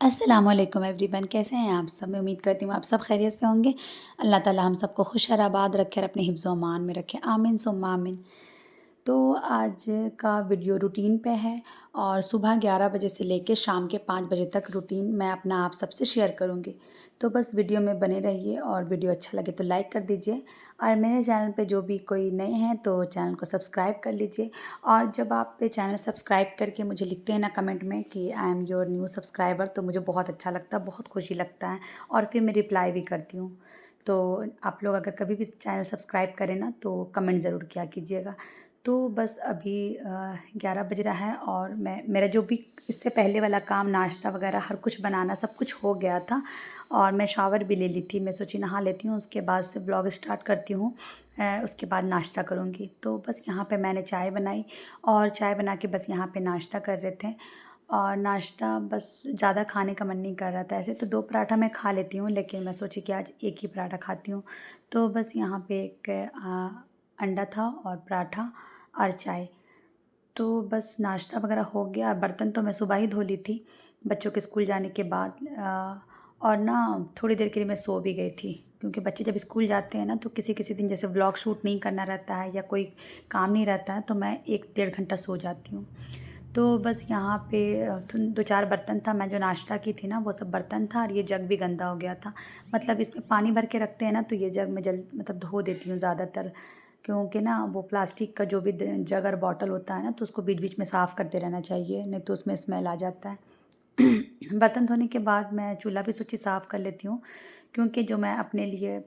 अस्सलामुअलैकुम एवरीवन, कैसे हैं आप सब? मैं उम्मीद करती हूँ आप सब खैरियत से होंगे। अल्लाह ताला हम सबको खुश और आबाद रखे और अपने हिफ्ज़ व अमान में रखे। आमीन सुम्मा आमीन। तो आज का वीडियो रूटीन पे है और सुबह 11 बजे से लेके शाम के 5 बजे तक रूटीन मैं अपना आप सबसे शेयर करूँगी। तो बस वीडियो में बने रहिए और वीडियो अच्छा लगे तो लाइक कर दीजिए और मेरे चैनल पे जो भी कोई नए हैं तो चैनल को सब्सक्राइब कर लीजिए। और जब आप पे चैनल सब्सक्राइब करके मुझे लिखते हैं ना कमेंट में कि I am your new subscriber, तो मुझे बहुत अच्छा लगता है, बहुत खुशी लगता है और फिर मैं रिप्लाई भी करती हूँ। तो आप लोग अगर कभी भी चैनल सब्सक्राइब करें ना तो कमेंट ज़रूर किया कीजिएगा। तो बस अभी 11 बज रहा है और मेरा जो भी इससे पहले वाला काम नाश्ता वगैरह हर कुछ बनाना सब कुछ हो गया था और मैं शावर भी ले ली थी। मैं सोची नहा लेती हूँ, उसके बाद से ब्लॉग स्टार्ट करती हूँ। उसके बाद नाश्ता करूँगी। तो बस यहाँ पे मैंने चाय बनाई और चाय बना के बस यहाँ पे नाश्ता कर रहे थे। और नाश्ता बस ज़्यादा खाने का मन नहीं कर रहा था। ऐसे तो 2 पराठा मैं खा लेती हूँ, लेकिन मैं सोची कि आज एक ही पराठा खाती हूँ। तो बस यहाँ पे एक अंडा था और पराठा और चाय। तो बस नाश्ता वगैरह हो गया। बर्तन तो मैं सुबह ही धो ली थी बच्चों के स्कूल जाने के बाद। और ना थोड़ी देर के लिए मैं सो भी गई थी, क्योंकि बच्चे जब स्कूल जाते हैं ना तो किसी किसी दिन जैसे व्लॉग शूट नहीं करना रहता है या कोई काम नहीं रहता है तो मैं 1 डेढ़ घंटा सो जाती हूँ। तो बस यहाँ पे 2-4 बर्तन था, मैं जो नाश्ता की थी ना वो सब बर्तन था और ये जग भी गंदा हो गया था। मतलब इसमें पानी भर के रखते हैं ना तो ये जग मैं मतलब धो देती हूँ ज़्यादातर, क्योंकि ना वो प्लास्टिक का जो भी जग और बॉटल होता है ना तो उसको बीच बीच में साफ़ करते रहना चाहिए, नहीं तो उसमें स्मेल आ जाता है। बर्तन धोने के बाद मैं चूल्हा भी सोची साफ़ कर लेती हूँ, क्योंकि जो मैं अपने लिए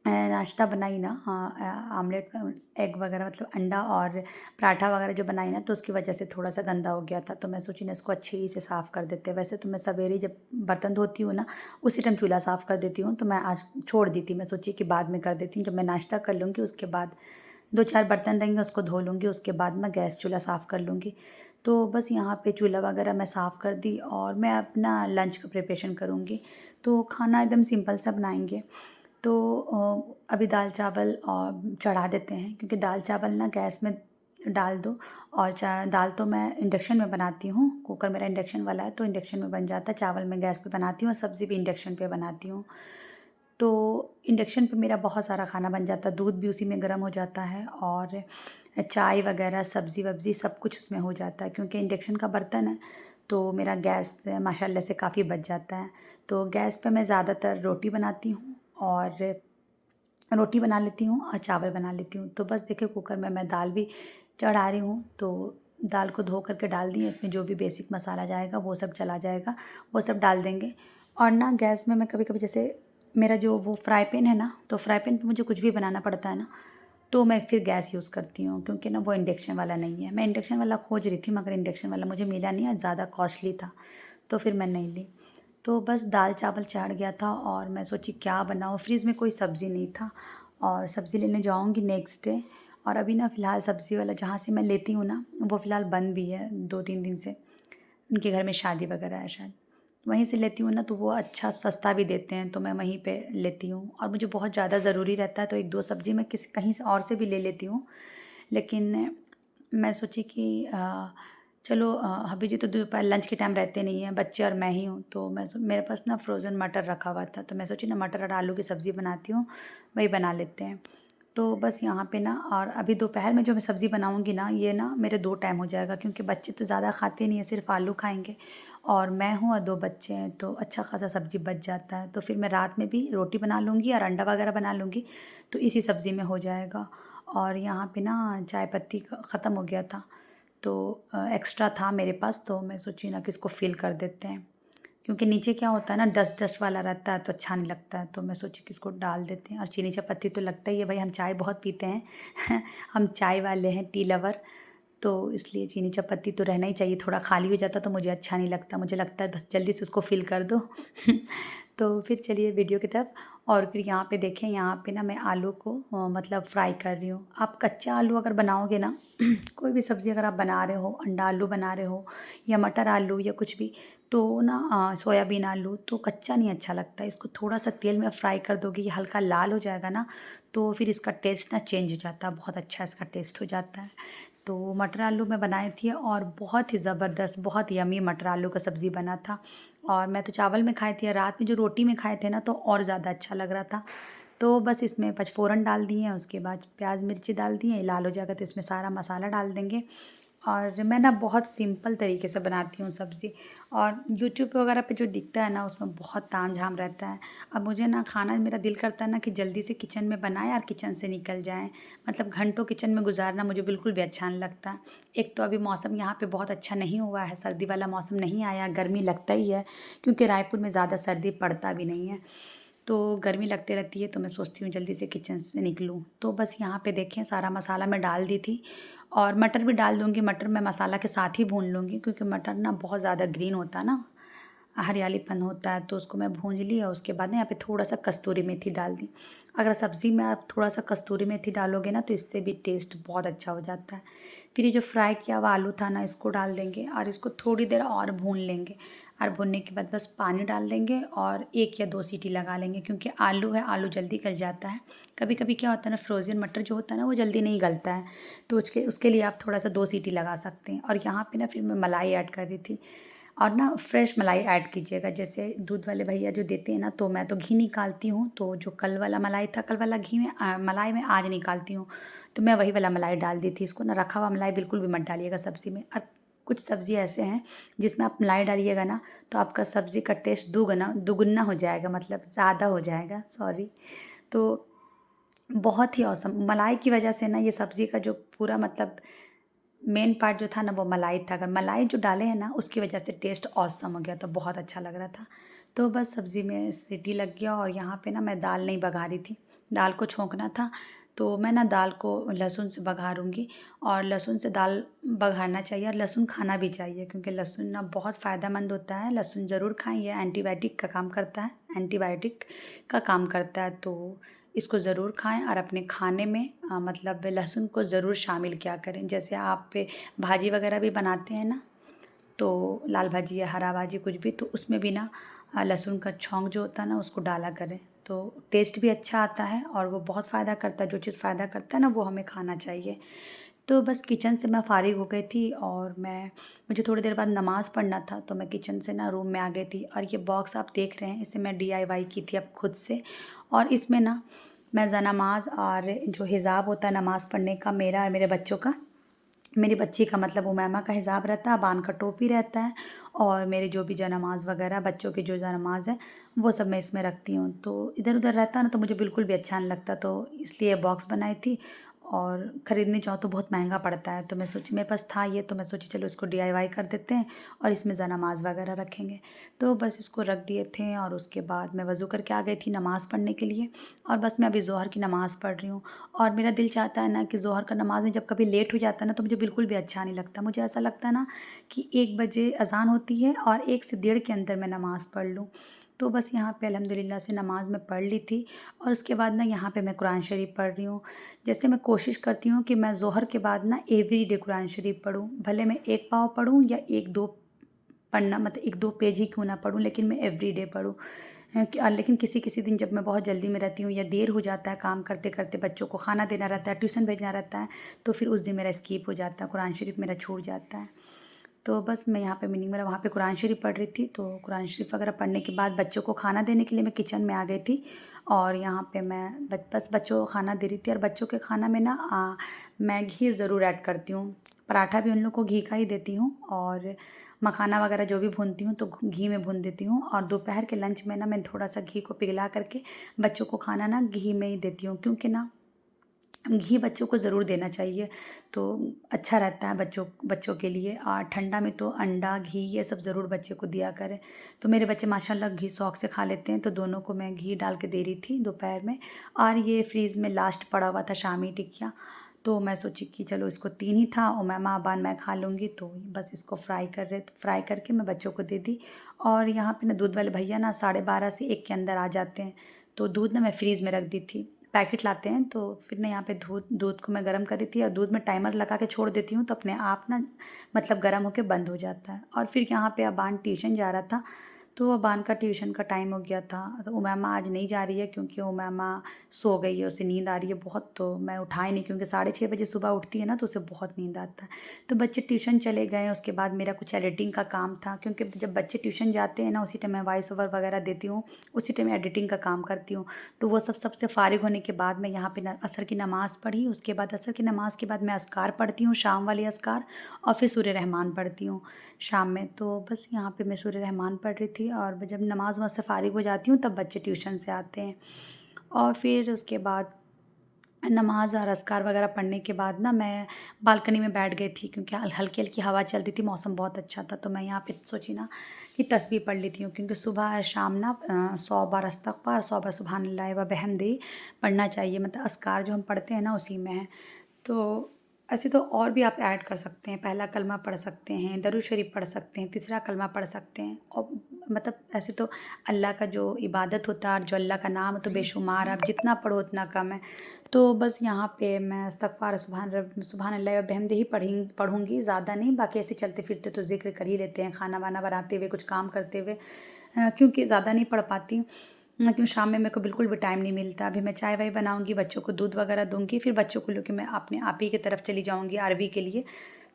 नाश्ता बनाई ना, आमलेट एग वगैरह मतलब अंडा और पराठा वगैरह जो बनाई ना तो उसकी वजह से थोड़ा सा गंदा हो गया था। तो मैं सोची ना इसको अच्छे ही से साफ़ कर देते। वैसे तो मैं सवेरे जब बर्तन धोती हूँ ना उसी टाइम चूल्हा साफ़ कर देती हूँ, तो मैं आज छोड़ दी थी। मैं सोची कि बाद में कर देती हूँ, जब मैं नाश्ता कर लूँगी उसके बाद 2-4 बर्तन रहेंगे उसको धो लूँगी, उसके बाद मैं गैस चूल्हा साफ़ कर लूँगी। तो बस यहाँ पे चूल्हा वगैरह मैं साफ़ कर दी और मैं अपना लंच का प्रिपरेशन करूँगी। तो खाना एकदम सिंपल सा बनाएंगे। तो अभी दाल चावल और चढ़ा देते हैं, क्योंकि दाल चावल ना गैस में डाल दो और दाल तो मैं इंडक्शन में बनाती हूँ। कुकर मेरा इंडक्शन वाला है तो इंडक्शन में बन जाता है। चावल मैं गैस पे बनाती हूँ और सब्ज़ी भी इंडक्शन पे बनाती हूँ। तो इंडक्शन पे मेरा बहुत सारा खाना बन जाता है, दूध भी उसी में गर्म हो जाता है और चाय वगैरह सब्ज़ी वब्ज़ी सब कुछ उसमें हो जाता है, क्योंकि इंडक्शन का बर्तन है तो मेरा गैस माशाल्लाह से काफ़ी बच जाता है। तो गैस पे मैं ज़्यादातर रोटी बनाती हूँ और रोटी बना लेती हूँ और चावल बना लेती हूँ। तो बस देखिए कुकर में मैं दाल भी चढ़ा रही हूँ, तो दाल को धो करके डाल दी, इसमें जो भी बेसिक मसाला जाएगा वो सब चला जाएगा, वो सब डाल देंगे। और ना गैस में मैं कभी कभी जैसे मेरा जो वो फ्राई पैन है ना, तो फ्राई पैन पे मुझे कुछ भी बनाना पड़ता है ना तो मैं फिर गैस यूज़ करती हूँ, क्योंकि ना वो इंडक्शन वाला नहीं है। मैं इंडक्शन वाला खोज रही थी मगर इंडक्शन वाला मुझे मिला नहीं और ज़्यादा कॉस्टली था, तो फिर मैं नहीं ली। तो बस दाल चावल चढ़ गया था और मैं सोची क्या बनाऊँ, फ्रिज में कोई सब्ज़ी नहीं था और सब्ज़ी लेने जाऊँगी नेक्स्ट डे। और अभी ना फ़िलहाल सब्ज़ी वाला जहाँ से मैं लेती हूँ ना वो फ़िलहाल बंद भी है 2-3 दिन से, उनके घर में शादी वगैरह है शायद। वहीं से लेती हूँ ना तो वो अच्छा सस्ता भी देते हैं, तो मैं वहीं पे लेती हूँ। और मुझे बहुत ज़्यादा ज़रूरी रहता है तो 1-2 सब्ज़ी मैं किसी कहीं से और से भी ले लेती हूँ। लेकिन मैं सोची कि चलो अभी जी तो दोपहर लंच के टाइम रहते नहीं हैं, बच्चे और मैं ही हूँ, तो मेरे पास ना फ्रोज़न मटर रखा हुआ था, तो मैं सोची ना मटर और आलू की सब्ज़ी बनाती हूँ, वही बना लेते हैं। तो बस यहाँ पे ना और अभी दोपहर में जो मैं सब्ज़ी बनाऊँगी ना ये ना मेरे 2 टाइम हो जाएगा, क्योंकि बच्चे तो ज़्यादा खाते नहीं हैं, सिर्फ़ आलू खाएँगे और मैं हूँ और 2 बच्चे हैं, तो अच्छा ख़ासा सब्ज़ी बच जाता है। तो फिर मैं रात में भी रोटी बना लूँगी और अंडा वगैरह बना लूँगी, तो इसी सब्ज़ी में हो जाएगा। और यहाँ पे ना चाय पत्ती ख़त्म हो गया था, तो एक्स्ट्रा था मेरे पास, तो मैं सोची ना कि इसको फ़िल कर देते हैं, क्योंकि नीचे क्या होता है ना डस्ट डस्ट वाला रहता है तो अच्छा नहीं लगता है। तो मैं सोची कि इसको डाल देते हैं। और चीनी चायपत्ती तो लगता ही है भाई, हम चाय बहुत पीते हैं हम चाय वाले हैं, टी लवर, तो इसलिए चीनी चायपत्ती तो रहना ही चाहिए। थोड़ा खाली हो जाता तो मुझे अच्छा नहीं लगता, मुझे लगता है बस जल्दी से उसको फ़िल कर दो तो फिर चलिए वीडियो की तरफ। और फिर यहाँ पे देखें, यहाँ पे ना मैं आलू को मतलब फ्राई कर रही हूँ। आप कच्चा आलू अगर बनाओगे ना कोई भी सब्ज़ी अगर आप बना रहे हो, अंडा आलू बना रहे हो या मटर आलू या कुछ भी, तो ना सोयाबीन आलू तो कच्चा नहीं अच्छा लगता है। इसको थोड़ा सा तेल में फ्राई कर दोगे, ये हल्का लाल हो जाएगा ना तो फिर इसका टेस्ट ना चेंज हो जाता है, बहुत अच्छा इसका टेस्ट हो जाता है। तो मटर आलू मैं बनाई थी और बहुत ही ज़बरदस्त, बहुत यम्मी मटर आलू का सब्ज़ी बना था। और मैं तो चावल में खाई थी और रात में जो रोटी में खाए थे ना तो और ज़्यादा अच्छा लग रहा था। तो बस इसमें पचफ़ोरन डाल दिए हैं, उसके बाद प्याज़ मिर्ची डाल दिए, लाल हो जाएगा तो इसमें सारा मसाला डाल देंगे। और मैं ना बहुत सिंपल तरीके से बनाती हूँ सब्ज़ी, और यूट्यूब वगैरह पे जो दिखता है ना उसमें बहुत तामझाम रहता है। अब मुझे ना खाना, मेरा दिल करता है ना कि जल्दी से किचन में बनाएँ और किचन से निकल जाएँ। मतलब घंटों किचन में गुज़ारना मुझे बिल्कुल भी अच्छा नहीं लगता। एक तो अभी मौसम यहाँ पे बहुत अच्छा नहीं हुआ है, सर्दी वाला मौसम नहीं आया, गर्मी लगता ही है क्योंकि रायपुर में ज़्यादा सर्दी पड़ता भी नहीं है। तो गर्मी लगती रहती है, तो मैं सोचती हूँ जल्दी से किचन से निकलूँ। तो बस यहाँ पे देखें सारा मसाला मैं डाल दी थी, और मटर भी डाल दूँगी। मटर मैं मसाला के साथ ही भून लूँगी क्योंकि मटर ना बहुत ज़्यादा ग्रीन होता है ना, हरियालीपन होता है, तो उसको मैं भून ली और उसके बाद ना यहाँ पे थोड़ा-सा कस्तूरी मेथी डाल दी। अगर सब्ज़ी में आप थोड़ा-सा कस्तूरी मेथी डालोगे ना तो इससे भी टेस्ट बहुत अच्छा हो जाता है। फिर ये जो फ्राई किया हुआ आलू था ना इसको डाल देंगे और इसको थोड़ी देर और भून लेंगे, और भूनने के बाद बस पानी डाल देंगे और 1 या 2 सीटी लगा लेंगे क्योंकि आलू है, आलू जल्दी गल जाता है। कभी-कभी क्या होता है ना, फ्रोज़न मटर जो होता है ना वो जल्दी नहीं गलता है, तो उसके लिए आप थोड़ा-सा 2 सीटी लगा सकते हैं। और यहाँ पे ना फिर मैं मलाई ऐड कर रही थी, और ना फ्रेश मलाई ऐड कीजिएगा। जैसे दूध वाले भैया जो देते हैं ना, तो मैं तो घी निकालती हूँ, तो जो कल वाला मलाई था, कल वाला घी में मलाई मैं आज निकालती हूँ, तो मैं वही वाला मलाई डाल दी थी। इसको ना रखा हुआ मलाई बिल्कुल भी मत डालिएगा सब्ज़ी में। और कुछ सब्ज़ी ऐसे हैं जिसमें आप मलाई डालिएगा ना तो आपका सब्ज़ी का टेस्ट दुगुना हो जाएगा, मतलब ज़्यादा हो जाएगा, सॉरी। तो बहुत ही ऑसम मलाई की वजह से ना ये सब्ज़ी का जो पूरा मतलब मेन पार्ट जो था ना वो मलाई था। अगर मलाई जो डाले हैं ना उसकी वजह से टेस्ट ऑसम हो गया, तो बहुत अच्छा लग रहा था। तो बस सब्ज़ी में सीटी लग गया, और यहाँ पे ना मैं दाल नहीं बघारी थी, दाल को छोंकना था, तो मैं ना दाल को लहसुन से बघारूँगी। और लहसुन से दाल बघारना चाहिए और लहसुन खाना भी चाहिए क्योंकि लहसुन ना बहुत फ़ायदेमंद होता है। लहसुन ज़रूर खाएँ, ये एंटीबायोटिक का काम करता है, एंटीबायोटिक का काम करता है, तो इसको ज़रूर खाएँ और अपने खाने में मतलब लहसुन को ज़रूर शामिल किया करें। जैसे आप भाजी वगैरह भी बनाते हैं ना, तो लाल भाजी या हरा भाजी कुछ भी, तो उसमें भी ना लहसुन का छौंक जो होता है ना उसको डाला करें, तो टेस्ट भी अच्छा आता है और वो बहुत फ़ायदा करता है। जो चीज़ फ़ायदा करता है ना वो हमें खाना चाहिए। तो बस किचन से मैं फ़ारिग हो गई थी, और मुझे थोड़ी देर बाद नमाज़ पढ़ना था, तो मैं किचन से ना रूम में आ गई थी। और ये बॉक्स आप देख रहे हैं, इसे मैं डीआईवाई की थी अब खुद से, और इसमें ना मैं नमाज़ और जो हिजाब होता है नमाज़ पढ़ने का, मेरा और मेरे बच्चों का, मेरी बच्ची का मतलब उमैमा का हिजाब रहता है, बान का टोपी रहता है, और मेरे जो भी जयनमाज़ वगैरह बच्चों की जो जयनमाज़ है वो सब मैं इसमें रखती हूँ। तो इधर-उधर रहता है ना तो मुझे बिल्कुल भी अच्छा नहीं लगता, तो इसलिए बॉक्स बनाई थी। और ख़रीदने जाओ तो बहुत महंगा पड़ता है, तो मैं सोची मेरे पास था ये, तो मैं सोची चलो इसको डीआईवाई कर देते हैं और इसमें जयनमाज़ वगैरह रखेंगे। तो बस इसको रख दिए थे, और उसके बाद मैं वज़ू करके आ गई थी नमाज़ पढ़ने के लिए, और बस मैं अभी ज़ोहर की नमाज़ पढ़ रही हूँ। और मेरा दिल चाहता है ना कि ज़ोहर का नमाज़ में जब कभी लेट हो जाता है ना तो मुझे बिल्कुल भी अच्छा नहीं लगता। मुझे ऐसा लगता है ना कि 1 बजे अज़ान होती है और 1 से डेढ़ के अंदर मैं नमाज़ पढ़ लूँ। तो बस यहाँ पे अल्हम्दुलिल्लाह से नमाज़ मैं पढ़ ली थी, और उसके बाद ना यहाँ पे मैं कुरान शरीफ पढ़ रही हूँ। जैसे मैं कोशिश करती हूँ कि मैं ज़ोहर के बाद ना एवरीडे कुरान शरीफ पढूँ, भले मैं 1 पाव पढूँ या 1-2 पढ़ना, मतलब 1-2 पेज ही क्यों ना पढूँ, लेकिन मैं एवरीडे पढूँ। लेकिन किसी-किसी दिन जब मैं बहुत जल्दी में रहती हूँ या देर हो जाता है काम करते-करते, बच्चों को खाना देना रहता है, ट्यूशन भेजना रहता है, तो फिर उस दिन मेरा स्किप हो जाता है, कुरान शरीफ मेरा छूट जाता है। तो बस मैं यहाँ पे मीनिंग मेरा वहाँ पे कुरान शरीफ पढ़ रही थी, तो कुरान शरीफ वगैरह पढ़ने के बाद बच्चों को खाना देने के लिए मैं किचन में आ गई थी, और यहाँ पे मैं बस बच्चों को खाना दे रही थी। और बच्चों के खाना में ना मैं घी ज़रूर ऐड करती हूँ, पराठा भी उन लोग को घी का ही देती हूँ, और मखाना वगैरह जो भी भूनती हूँ तो घी में भून देती हूँ। और दोपहर के लंच में ना मैं थोड़ा सा घी को पिघला करके बच्चों को खाना ना घी में ही देती हूँ, क्योंकि ना घी बच्चों को ज़रूर देना चाहिए, तो अच्छा रहता है बच्चों के लिए। और ठंडा में तो अंडा, घी ये सब ज़रूर बच्चे को दिया करें। तो मेरे बच्चे माशाल्लाह घी शौक़ से खा लेते हैं, तो दोनों को मैं घी डाल के दे रही थी दोपहर में। और ये फ्रीज़ में लास्ट पड़ा हुआ था शामी टिक्कियाँ, तो मैं सोची कि चलो इसको 3 ही था, उमैमा अबान मैं खा लूँगी, तो बस इसको फ्राई करके मैं बच्चों को दे दी। और यहाँ पे ना दूध वाले भैया ना 12:30 से 1 के अंदर आ जाते हैं, तो दूध ना मैं फ्रीज़ में रख दी थी। पैकेट लाते हैं, तो फिर ना यहाँ पे दूध को मैं गर्म कर दी थी, और दूध में टाइमर लगा के छोड़ देती हूँ तो अपने आप ना मतलब गर्म होके बंद हो जाता है। और फिर यहाँ पे अबान ट्यूशन जा रहा था, तो अबान का ट्यूशन का टाइम हो गया था, तो उमैमा आज नहीं जा रही है क्योंकि उमैमा सो गई है, उसे नींद आ रही है बहुत। तो मैं उठाई नहीं क्योंकि 6:30 बजे सुबह उठती है ना, तो उसे बहुत नींद आता है। तो बच्चे ट्यूशन चले गए, उसके बाद मेरा कुछ एडिटिंग का काम था, क्योंकि जब बच्चे ट्यूशन जाते हैं ना उसी टाइम मैं वॉइस ओवर वगैरह देती हूँ, उसी टाइम एडिटिंग का काम करती हूँ। तो वो सबसे फ़ारिग होने के बाद मैं यहाँ पे असर की नमाज़ पढ़ी, उसके बाद असर की नमाज़ के बाद मैं अस्कार पढ़ती हूँ, शाम वाली अस्कार, और फिर सूर्य रहमान पढ़ती हूँ शाम में। तो बस यहाँ पे मैं सूर्य रहमान पढ़ रही थी, और जब नमाज वहाँ से फ़ारिग हो जाती हूँ तब बच्चे ट्यूशन से आते हैं। और फिर उसके बाद नमाज़ और अस्कार वगैरह पढ़ने के बाद ना मैं बालकनी में बैठ गई थी, क्योंकि हल्की हल्की हवा चल रही थी, मौसम बहुत अच्छा था। तो मैं यहाँ पे सोची ना कि तस्बीह पढ़ लेती हूँ, क्योंकि सुबह शाम ना 100 बार अस्तगफार, 100 बार सुबहानल्लाह व बिहम्दिही पढ़ना चाहिए। मतलब अस्कार जो हम पढ़ते हैं ना उसी में है। तो ऐसे तो और भी आप ऐड कर सकते हैं, पहला कलमा पढ़ सकते हैं, दरूद शरीफ पढ़ सकते हैं, तीसरा कलमा पढ़ सकते हैं। और मतलब ऐसे तो अल्लाह का जो इबादत होता है और जो अल्लाह का नाम है तो बेशुमार, आप जितना पढ़ो उतना कम है। तो बस यहाँ पे मैं इस्तग़फ़ार सुभान अल्लाह व बिहम्दिही पढ़ूँगी, ज़्यादा नहीं। बाकी ऐसे चलते फिरते तो ज़िक्र कर ही लेते हैं, खाना वाना बनाते हुए, कुछ काम करते हुए, क्योंकि ज़्यादा नहीं पढ़ पाती हूँ। क्योंकि शाम में मेरे को बिल्कुल भी टाइम नहीं मिलता। अभी मैं चाय वाय बनाऊँगी, बच्चों को दूध वगैरह दूँगी, फिर बच्चों को लेके मैं अपने आप ही की तरफ चली जाऊँगी अरबी के लिए।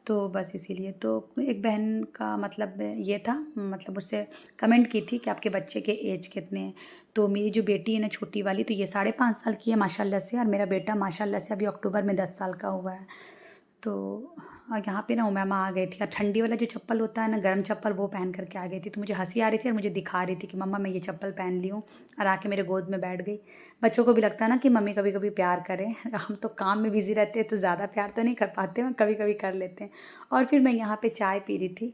तो बस इसीलिए तो एक बहन का मतलब ये था, मतलब उससे कमेंट की थी कि आपके बच्चे के एज कितने हैं। तो मेरी जो बेटी है ना छोटी वाली, तो ये 5.5 साल की है माशाल्लाह से, और मेरा बेटा माशाल्लाह से अभी अक्टूबर में 10 साल का हुआ है। तो यहाँ पे ना उमैमा आ गई थी, और ठंडी वाला जो चप्पल होता है ना, गर्म चप्पल, वो पहन करके आ गई थी। तो मुझे हंसी आ रही थी और मुझे दिखा रही थी कि मम्मा मैं ये चप्पल पहन ली हूँ, और आके मेरे गोद में बैठ गई। बच्चों को भी लगता है ना कि मम्मी कभी कभी प्यार करें। हम तो काम में बिज़ी रहते हैं तो ज़्यादा प्यार तो नहीं कर पाते हैं, कभी कभी कर लेते हैं। और फिर मैं यहाँ पे चाय पी रही थी,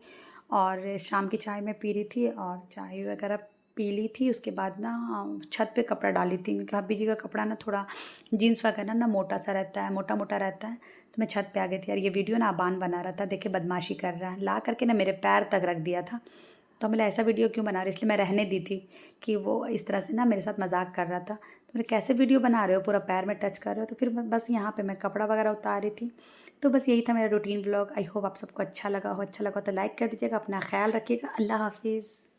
और शाम की चाय मैं पी रही थी, और चाय वगैरह पी ली थी। उसके बाद ना छत पे कपड़ा डाली थी, क्योंकि हब्बी जी का कपड़ा ना थोड़ा जीन्स वगैरह ना मोटा सा रहता है, मोटा मोटा रहता है। तो मैं छत पे आ गई थी, और ये वीडियो ना अबान बना रहा था, देखे बदमाशी कर रहा है, ला करके ना मेरे पैर तक रख दिया था। तो मैंने ऐसा वीडियो क्यों बना रही, इसलिए मैं रहने दी थी कि वो इस तरह से ना मेरे साथ मजाक कर रहा था। तो मैंने, कैसे वीडियो बना रहे हो, पूरा पैर में टच कर रहे हो। तो फिर बस यहाँ पे मैं कपड़ा वगैरह उतार रही थी। तो बस यही था मेरा रूटीन ब्लॉग। आई होप आप सबको अच्छा लगा हो। अच्छा लगा तो लाइक कर दीजिएगा, अपना ख्याल रखिएगा। अल्लाह हाफिज़।